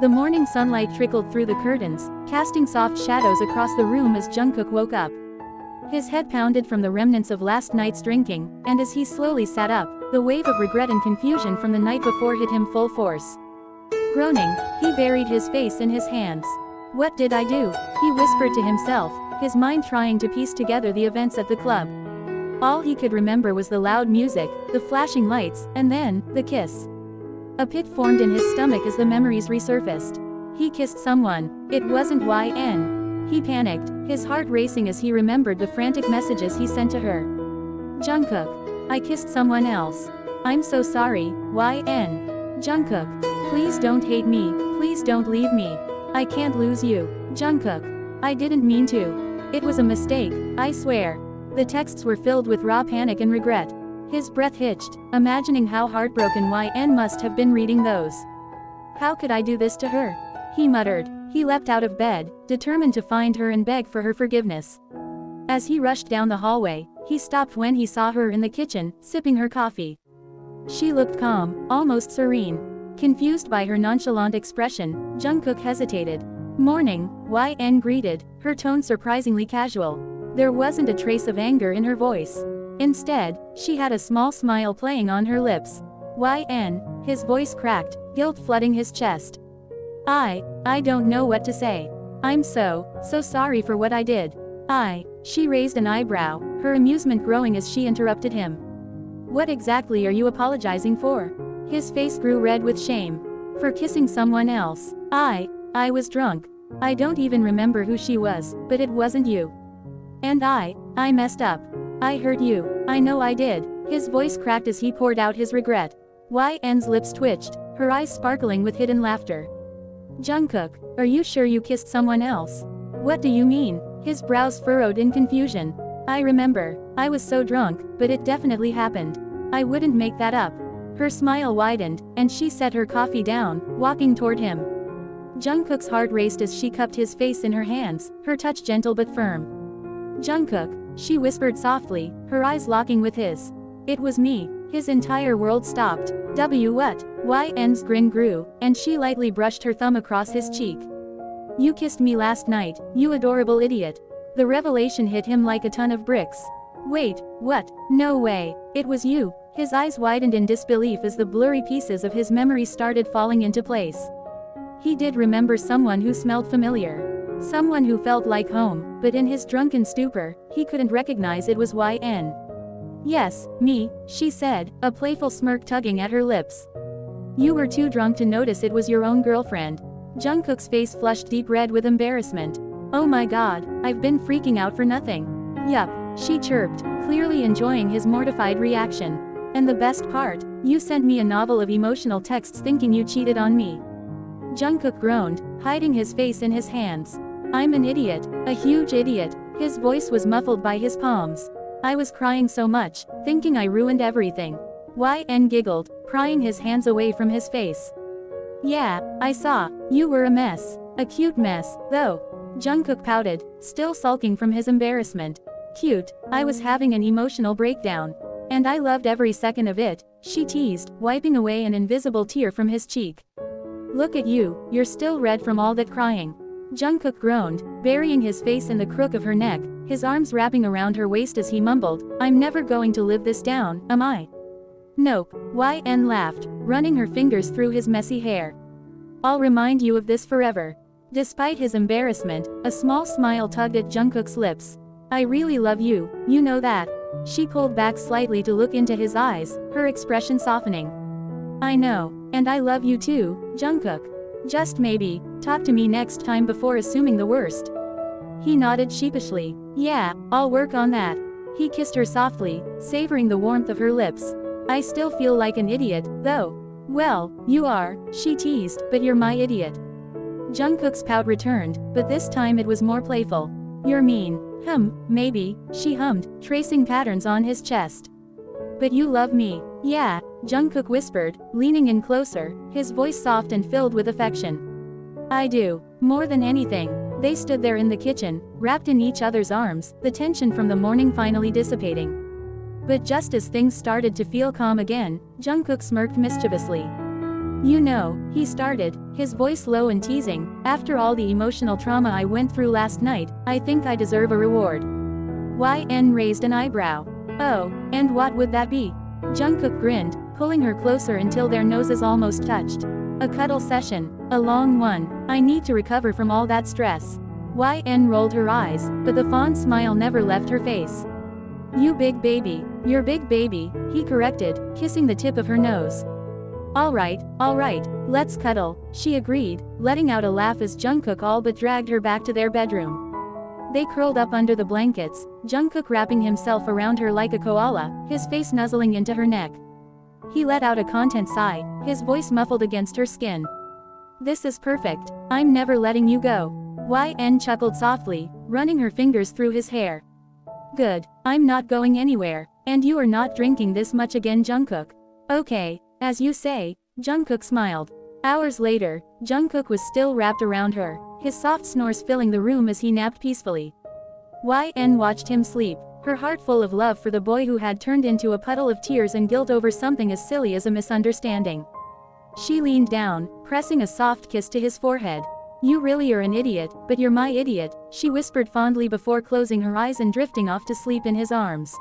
The morning sunlight trickled through the curtains, casting soft shadows across the room as Jungkook woke up. His head pounded from the remnants of last night's drinking, and as he slowly sat up, the wave of regret and confusion from the night before hit him full force. Groaning, he buried his face in his hands. "What did I do?" he whispered to himself, his mind trying to piece together the events at the club. All he could remember was the loud music, the flashing lights, and then, the kiss. A pit formed in his stomach as the memories resurfaced. He kissed someone. It wasn't YN. He panicked, his heart racing as he remembered the frantic messages he sent to her. "Jungkook. I kissed someone else. I'm so sorry, YN. Jungkook. Please don't hate me, please don't leave me. I can't lose you. Jungkook. I didn't mean to. It was a mistake, I swear." The texts were filled with raw panic and regret. His breath hitched, imagining how heartbroken YN must have been reading those. "How could I do this to her?" he muttered. He leapt out of bed, determined to find her and beg for her forgiveness. As he rushed down the hallway, he stopped when he saw her in the kitchen, sipping her coffee. She looked calm, almost serene. Confused by her nonchalant expression, Jungkook hesitated. "Morning," YN greeted, her tone surprisingly casual. There wasn't a trace of anger in her voice. Instead, she had a small smile playing on her lips. "YN," his voice cracked, guilt flooding his chest. I don't know what to say. I'm so sorry for what I did. She raised an eyebrow, her amusement growing as she interrupted him. "What exactly are you apologizing for?" His face grew red with shame. "For kissing someone else. I was drunk. I don't even remember who she was, but it wasn't you. And I messed up. I hurt you. I know I did." His voice cracked as he poured out his regret. YN's lips twitched, her eyes sparkling with hidden laughter. "Jungkook, are you sure you kissed someone else? What do you mean?" His brows furrowed in confusion. "I remember. I was so drunk, but it definitely happened. I wouldn't make that up." Her smile widened, and she set her coffee down, walking toward him. Jungkook's heart raced as she cupped his face in her hands, her touch gentle but firm. "Jungkook," she whispered softly, her eyes locking with his. "It was me." His entire world stopped. What? YN's grin grew, and she lightly brushed her thumb across his cheek. "You kissed me last night, you adorable idiot." The revelation hit him like a ton of bricks. "Wait, what? No way, it was you." His eyes widened in disbelief as the blurry pieces of his memory started falling into place. He did remember someone who smelled familiar. Someone who felt like home, but in his drunken stupor, he couldn't recognize it was YN. "Yes, me," she said, a playful smirk tugging at her lips. "You were too drunk to notice it was your own girlfriend." Jungkook's face flushed deep red with embarrassment. "Oh my god, I've been freaking out for nothing." "Yup," she chirped, clearly enjoying his mortified reaction. "And the best part, you sent me a novel of emotional texts thinking you cheated on me." Jungkook groaned, hiding his face in his hands. "I'm an idiot, a huge idiot." His voice was muffled by his palms. "I was crying so much, thinking I ruined everything." YN giggled, prying his hands away from his face. "Yeah, I saw. You were a mess. A cute mess, though." Jungkook pouted, still sulking from his embarrassment. "Cute, I was having an emotional breakdown. And I loved every second of it," she teased, wiping away an invisible tear from his cheek. "Look at you, you're still red from all that crying." Jungkook groaned, burying his face in the crook of her neck, his arms wrapping around her waist as he mumbled, "I'm never going to live this down, am I?" "Nope," YN laughed, running her fingers through his messy hair. "I'll remind you of this forever." Despite his embarrassment, a small smile tugged at Jungkook's lips. "I really love you, you know that." She pulled back slightly to look into his eyes, her expression softening. "I know, and I love you too, Jungkook. Just maybe, talk to me next time before assuming the worst." He nodded sheepishly. "Yeah, I'll work on that." He kissed her softly, savoring the warmth of her lips. "I still feel like an idiot, though." "Well, you are," she teased, "but you're my idiot." Jungkook's pout returned, but this time it was more playful. "You're mean." Maybe," she hummed, tracing patterns on his chest. "But you love me." "Yeah," Jungkook whispered, leaning in closer, his voice soft and filled with affection. "I do. More than anything." They stood there in the kitchen, wrapped in each other's arms, the tension from the morning finally dissipating. But just as things started to feel calm again, Jungkook smirked mischievously. You know, he started, his voice low and teasing, after all the emotional trauma I went through last night, I think I deserve a reward. YN raised an eyebrow. Oh, and what would that be? Jungkook grinned, pulling her closer until their noses almost touched. A cuddle session, a long one, I need to recover from all that stress. YN rolled her eyes, but the fond smile never left her face. You big baby, you're big baby, he corrected, kissing the tip of her nose. Alright, let's cuddle, she agreed, letting out a laugh as Jungkook all but dragged her back to their bedroom. They curled up under the blankets, Jungkook wrapping himself around her like a koala, his face nuzzling into her neck. He let out a content sigh, his voice muffled against her skin. This is perfect, I'm never letting you go. YN chuckled softly, running her fingers through his hair. Good, I'm not going anywhere, and you are not drinking this much again, Jungkook. Okay, as you say, Jungkook smiled. Hours later, Jungkook was still wrapped around her, his soft snores filling the room as he napped peacefully. YN watched him sleep, her heart full of love for the boy who had turned into a puddle of tears and guilt over something as silly as a misunderstanding. She leaned down, pressing a soft kiss to his forehead. You really are an idiot, but you're my idiot, she whispered fondly before closing her eyes and drifting off to sleep in his arms.